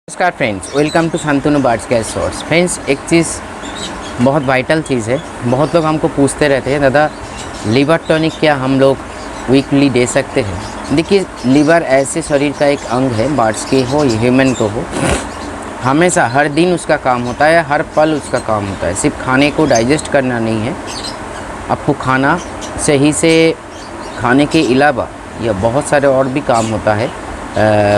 नमस्कार friends, welcome to Shantanu birds care source. Friends, एक चीज़ बहुत वाइटल चीज़ है। बहुत लोग हमको पूछते रहते हैं, दादा लीवर टॉनिक क्या हम लोग वीकली दे सकते हैं? देखिए, लीवर ऐसे शरीर का एक अंग है, बर्ड्स के हो या ह्यूमन को हो, हमेशा हर दिन उसका काम होता है, हर पल उसका काम होता है। सिर्फ खाने को डाइजेस्ट करना नहीं है, आपको खाना सही से खाने के अलावा या बहुत सारे और भी काम होता है।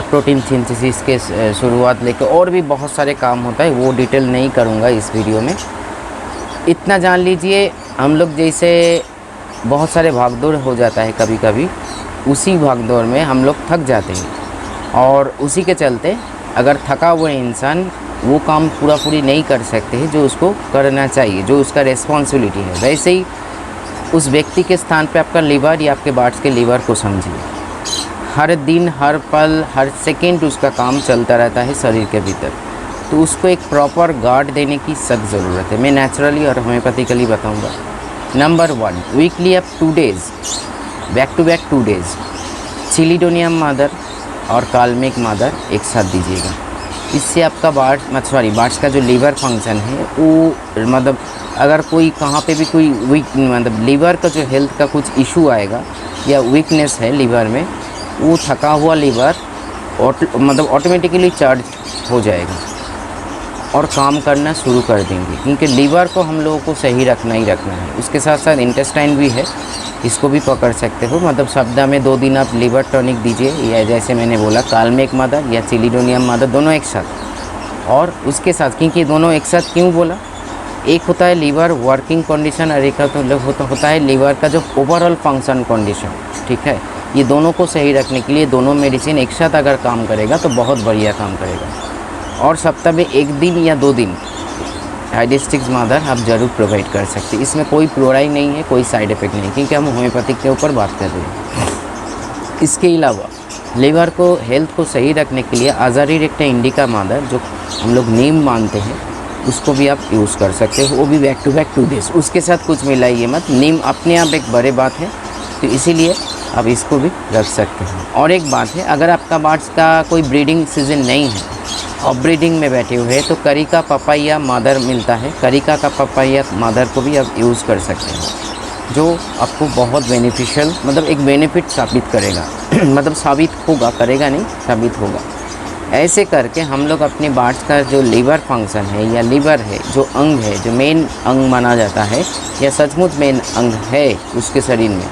प्रोटीन सिंथेसिस के शुरुआत लेकर और भी बहुत सारे काम होता है, वो डिटेल नहीं करूँगा इस वीडियो में। इतना जान लीजिए, हम लोग जैसे बहुत सारे भागदौड़ हो जाता है कभी कभी, उसी भागदौड़ में हम लोग थक जाते हैं और उसी के चलते अगर थका हुआ इंसान वो काम पूरी नहीं कर सकते हैं जो उसको करना चाहिए, जो उसका रिस्पॉन्सिबिलिटी है। वैसे ही उस व्यक्ति के स्थान पे आपका लीवर या आपके बर्ड्स के लीवर को समझिए। हर दिन, हर पल, हर सेकंड उसका काम चलता रहता है शरीर के भीतर, तो उसको एक प्रॉपर गार्ड देने की सख्त ज़रूरत है। मैं नेचुरली और होम्योपैथिकली बताऊंगा। नंबर 1, वीकली आप 2 days, back to back 2 days chelidonium mother और कालमेक मादर एक साथ दीजिएगा। इससे आपका बर्ड्स का जो लीवर फंक्शन है वो मतलब अगर कोई कहाँ पे भी कोई लीवर का जो हेल्थ का कुछ इशू आएगा या वीकनेस है लीवर में, वो थका हुआ लीवर ऑटोमेटिकली चार्ज हो जाएगा और काम करना शुरू कर देंगे। क्योंकि लीवर को हम लोगों को सही रखना ही रखना है। उसके साथ साथ इंटेस्टाइन भी है, इसको भी पकड़ सकते हो। सप्ताह में 2 दिन आप लीवर टॉनिक दीजिए, या जैसे मैंने बोला कालमेक मादर या चिलिडोनियम मादर, दोनों एक साथ। और उसके साथ, क्योंकि दोनों एक साथ क्यों बोला, एक होता है लीवर वर्किंग कंडीशन और एक होता है लीवर का जो ओवरऑल फंक्शन कंडीशन। ठीक है, ये दोनों को सही रखने के लिए दोनों मेडिसिन एक साथ अगर काम करेगा तो बहुत बढ़िया काम करेगा। और सप्ताह में 1 दिन या 2 दिन हाइडेस्टिक्स मादर आप ज़रूर प्रोवाइड कर सकते हैं। इसमें कोई प्रोराई नहीं है, कोई साइड इफ़ेक्ट नहीं, क्योंकि हम होम्योपैथिक के ऊपर बात कर रहे हैं। इसके अलावा लीवर को हेल्थ को सही रखने के लिए अजाडिरेक्टा इंडिका मादर, जो हम लोग नीम मानते हैं, उसको भी आप यूज़ कर सकते हो। वो भी बैक टू बैक 2 डेज़। उसके साथ कुछ मिलाइए मत, नीम अपने आप एक बड़े बात है, तो इसीलिए आप इसको भी रख सकते हैं। और एक बात है, अगर आपका बर्ड्स का कोई ब्रीडिंग सीजन नहीं है और ब्रीडिंग में बैठे हुए हैं, तो करिका पपाया मादर मिलता है, करिका का पपाया मादर को भी आप यूज़ कर सकते हैं, जो आपको बहुत बेनिफिशियल एक बेनिफिट साबित करेगा। साबित होगा, करेगा नहीं, साबित होगा। ऐसे करके हम लोग अपने बर्ड्स का जो लीवर फंक्शन है या लीवर है, जो अंग है, जो मेन अंग माना जाता है या सचमुच मेन अंग है उसके शरीर में,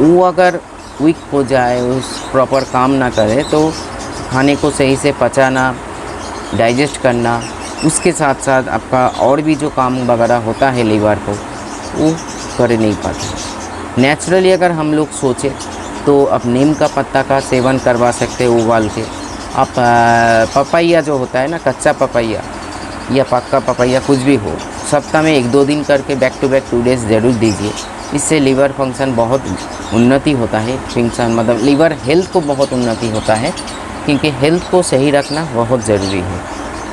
वो अगर वीक हो जाए, उस प्रॉपर काम ना करे, तो खाने को सही से पचाना, डाइजेस्ट करना, उसके साथ साथ आपका और भी जो काम वगैरह होता है लीवर को, वो कर नहीं पाते। नेचुरली अगर हम लोग सोचें तो आप नीम का पत्ता का सेवन करवा सकते हो उबाल के। आप पपैया जो होता है ना, कच्चा पपैया या पक्का पपैया, कुछ भी हो, सप्ताह में 1-2 दिन करके बैक टू बैक 2 डेज़ ज़रूर दीजिए। इससे लीवर फंक्शन बहुत उन्नति होता है, लीवर हेल्थ को बहुत उन्नति होता है, क्योंकि हेल्थ को सही रखना बहुत ज़रूरी है।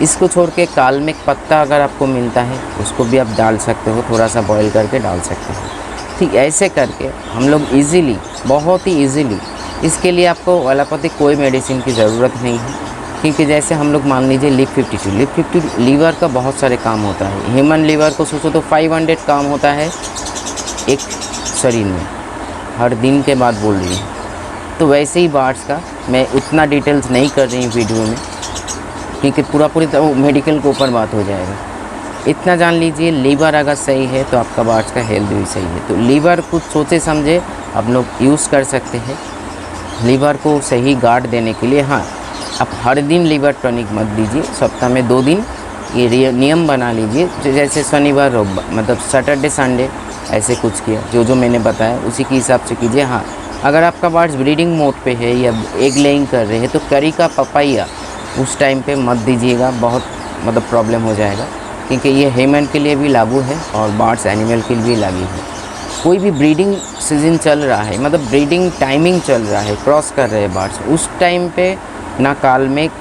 इसको छोड़ के कालमेक पत्ता अगर आपको मिलता है, उसको भी आप डाल सकते हो, थोड़ा सा बॉईल करके डाल सकते हो। ठीक ऐसे करके हम लोग ईज़िली, बहुत ही ईज़िली, इसके लिए आपको एलोपैथिक कोई मेडिसिन की ज़रूरत नहीं है। क्योंकि जैसे हम लोग मान लीजिए लिप 52 लीवर का बहुत सारे काम होता है। ह्यूमन लीवर को सोचो तो 500 काम होता है एक शरीर में, हर दिन के बाद बोल रही हूँ। तो वैसे ही बर्ड्स का मैं उतना डिटेल्स नहीं कर रही हूँ वीडियो में, क्योंकि पूरी मेडिकल के ऊपर बात हो जाएगा। इतना जान लीजिए, लीवर अगर सही है तो आपका बर्ड्स का हेल्थ भी सही है। तो लीवर कुछ सोचे समझे आप लोग यूज़ कर सकते हैं लीवर को सही गार्ड देने के लिए। हाँ, आप हर दिन लीवर टॉनिक मत दीजिए, सप्ताह में 2 दिन ये नियम बना लीजिए। जैसे शनिवार सैटरडे संडे ऐसे कुछ किया, जो मैंने बताया उसी के हिसाब से कीजिए। हाँ, अगर आपका बर्ड्स ब्रीडिंग मोड पे है या एग लेइंग कर रहे हैं, तो करिका पपाया उस टाइम पे मत दीजिएगा, बहुत प्रॉब्लम हो जाएगा। क्योंकि ये ह्यूमन के लिए भी लागू है और बर्ड्स एनिमल के लिए भी लागू है। कोई भी ब्रीडिंग सीजन चल रहा है, ब्रीडिंग टाइमिंग चल रहा है, क्रॉस कर रहे हैं बर्ड्स, उस टाइम पे ना कालमेक,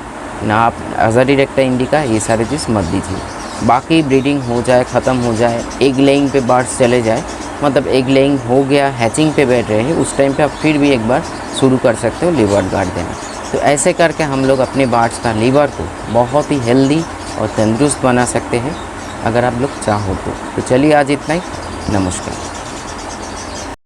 ना आप अजाडिरेक्टा इंडिका, ये सारी चीज़ मत दीजिए। बाकी ब्रीडिंग हो जाए, ख़त्म हो जाए, एग लेइंग पे बर्ड्स चले जाए, एग लेइंग हो गया, हैचिंग पे बैठ रहे हैं, उस टाइम पे आप फिर भी एक बार शुरू कर सकते हो लीवर गार्ड देना। तो ऐसे करके हम लोग अपने बार्ड्स का लीवर को बहुत ही हेल्दी और तंदुरुस्त बना सकते हैं, अगर आप लोग चाहो तो चलिए आज इतना ही। नमस्कार।